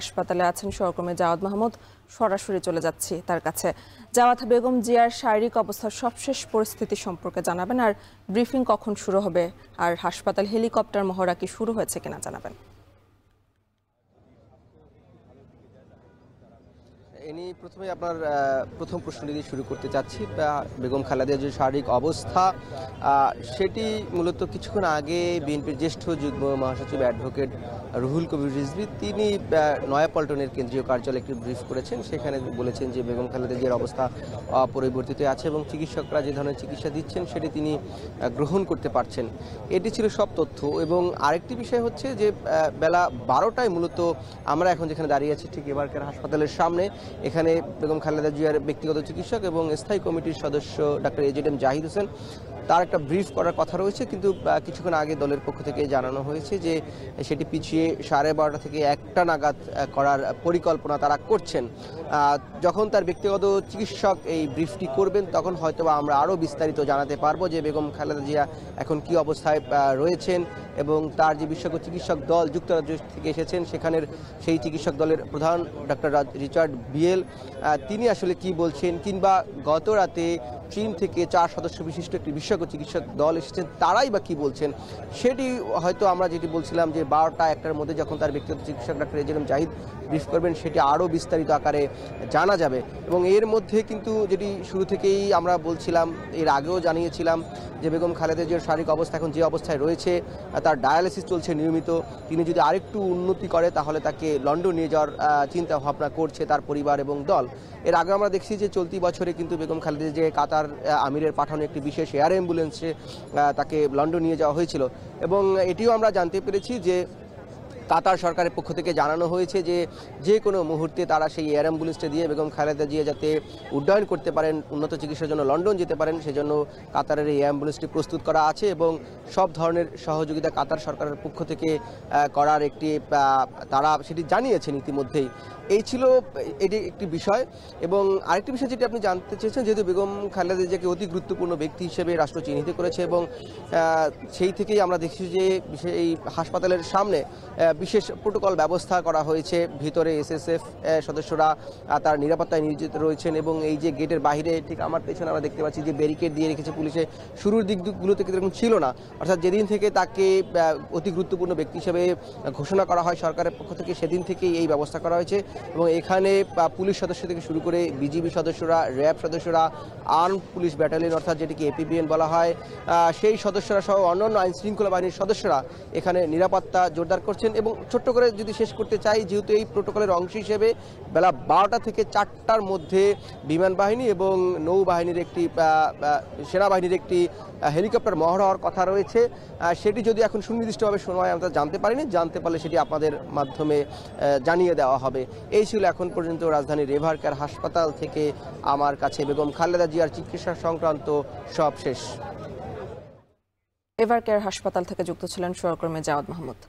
হাসপাতালে আছেন সহকর্মী জাওয়াদ মাহমুদ। সরাসরি চলে যাচ্ছি তার কাছে। জাওয়াদ, বেগম জিয়ার শারীরিক অবস্থার সবশেষ পরিস্থিতি সম্পর্কে জানাবেন, আর ব্রিফিং কখন শুরু হবে, আর হাসপাতাল হেলিকপ্টার মহড়া কি শুরু হয়েছে কিনা জানাবেন। ইনি প্রথমে আপনার প্রথম প্রশ্নটি দিয়ে শুরু করতে চাচ্ছি। বেগম খালেদা জিয়ার শারীরিক অবস্থা সেটি মূলত কিছুক্ষণ আগে বিএনপির জ্যেষ্ঠ যুগ্ম মহাসচিব অ্যাডভোকেট রুহুল কবির রিজভী তিনি নয়াপল্টনের কেন্দ্রীয় কার্যালয়ে একটি ব্রিফ করেছেন। সেখানে বলেছেন যে বেগম খালেদা জিয়ার অবস্থা অপরিবর্তিত আছে এবং চিকিৎসকরা যে ধরনের চিকিৎসা দিচ্ছেন সেটি তিনি গ্রহণ করতে পারছেন। এটি ছিল সব তথ্য। এবং আরেকটি বিষয় হচ্ছে যে বেলা 12টায় মূলত আমরা এখন যেখানে দাঁড়িয়ে আছি ঠিক এবারকার হাসপাতালের সামনে, এখানে বেগম খালেদা জিয়ার ব্যক্তিগত চিকিৎসক এবং স্থায়ী কমিটির সদস্য ডক্টর এজেডএম জাহিদ হোসেন তার একটা ব্রিফ করার কথা রয়েছে, কিন্তু কিছুক্ষণ আগে দলের পক্ষ থেকে জানানো হয়েছে যে সেটি পিছিয়ে 12:30 থেকে 1টা নাগাদ করার পরিকল্পনা তারা করছেন। যখন তার ব্যক্তিগত চিকিৎসক এই ব্রিফটি করবেন তখন হয়তো আমরা আরও বিস্তারিত জানাতে পারবো যে বেগম খালেদা জিয়া এখন কি অবস্থায় রয়েছেন এবং তার যে বিশেষজ্ঞ চিকিৎসক দল যুক্তরাজ্য থেকে এসেছেন সেখানের সেই চিকিৎসক দলের প্রধান ডক্টর রিচার্ড বিয়েল তিনি আসলে কি বলছেন, কিংবা গত রাতে চীন থেকে 4 সদস্য বিশিষ্ট একটি বিশেষজ্ঞ চিকিৎসক দল এসেছেন তারাই বা কি বলছেন সেটি হয়তো আমরা যেটি বলছিলাম যে 12টা-1টার মধ্যে যখন তার ব্যক্তিগত চিকিৎসক ডক্টর এজেডএম জাহিদ ব্রিফ করবেন সেটি আরও বিস্তারিত আকারে জানা যাবে। এবং এর মধ্যে কিন্তু যেটি শুরু থেকেই আমরা বলছিলাম, এর আগেও জানিয়েছিলাম যে বেগম খালেদা জিয়ার শারীরিক অবস্থা এখন যে অবস্থায় রয়েছে তার ডায়ালিসিস চলছে নিয়মিত। তিনি যদি আরেকটু উন্নতি করে তাহলে তাকে লন্ডন নিয়ে যাওয়ার চিন্তা ভাবনা করছে তার পরিবার এবং দল। এর আগে আমরা দেখছি যে চলতি বছরে কিন্তু বেগম খালেদা জিয়া কাতার আমিরের পাঠানো একটি বিশেষ এয়ার অ্যাম্বুলেন্সে তাকে লন্ডন নিয়ে যাওয়া হয়েছিল। এবং এটিও আমরা জানতে পেরেছি যে কাতার সরকারের পক্ষ থেকে জানানো হয়েছে যে যে কোনো মুহূর্তে তারা সেই এয়ার অ্যাম্বুলেন্সটা দিয়ে বেগম খালেদা জিয়া যাতে উড্ডয়ন করতে পারেন, উন্নত চিকিৎসার জন্য লন্ডন যেতে পারেন, সেজন্য কাতারের এই অ্যাম্বুলেন্সটি প্রস্তুত করা আছে এবং সব ধরনের সহযোগিতা কাতার সরকারের পক্ষ থেকে করার একটি তারা সেটি জানিয়েছেন ইতিমধ্যেই। এই ছিল এটি একটি বিষয়। এবং আরেকটি বিষয় যেটি আপনি জানতে চেয়েছেন, যেহেতু বেগম খালেদা জিয়াকে অতি গুরুত্বপূর্ণ ব্যক্তি হিসেবে রাষ্ট্র চিহ্নিত করেছে এবং সেই থেকেই আমরা দেখছি যে এই হাসপাতালের সামনে বিশেষ প্রোটোকল ব্যবস্থা করা হয়েছে। ভিতরে এসএসএফ সদস্যরা তার নিরাপত্তায় নিয়োজিত রয়েছেন এবং এই যে গেটের বাইরে ঠিক আমার পেছনে আমরা দেখতে পাচ্ছি যে ব্যারিকেড দিয়ে রেখেছে পুলিশে। শুরুর দিকগুলোতে কিন্তু এরকম ছিল না, অর্থাৎ যেদিন থেকে তাকে অতি গুরুত্বপূর্ণ ব্যক্তি হিসেবে ঘোষণা করা হয় সরকারের পক্ষ থেকে সেদিন থেকেই এই ব্যবস্থা করা হয়েছে। এবং এখানে পুলিশ সদস্য থেকে শুরু করে বিজিবি সদস্যরা, র্যাব সদস্যরা, আর্ম পুলিশ ব্যাটালিয়ন অর্থাৎ যেটিকে এপিবিএন বলা হয় সেই সদস্যরা সহ অন্যান্য আইন শৃঙ্খলা বাহিনীর সদস্যরা এখানে নিরাপত্তা জোরদার করছেন। এবং ছোট্ট করে যদি শেষ করতে চাই, যেহেতু এই প্রোটোকলের অংশ হিসেবে বেলা 12টা থেকে 4টার মধ্যে বিমান বাহিনী এবং নৌবাহিনীর একটি সেনাবাহিনীর একটি হেলিকপ্টার মহড়া হওয়ার কথা রয়েছে। সেটি যদি এখন সুনির্দিষ্টভাবে সময় আমরা জানতে পারিনি, জানতে পারলে সেটি আপনাদের মাধ্যমে জানিয়ে দেওয়া হবে। এই ছিল এখন পর্যন্ত রাজধানীর রেভারকেয়ার হাসপাতাল থেকে আমার কাছে বেগম খালেদা জিয়ার চিকিৎসা সংক্রান্ত সব শেষ। রেভারকেয়ার হাসপাতাল থেকে যুক্ত ছিলেন সহকর্মী জাওয়াদ মাহমুদ।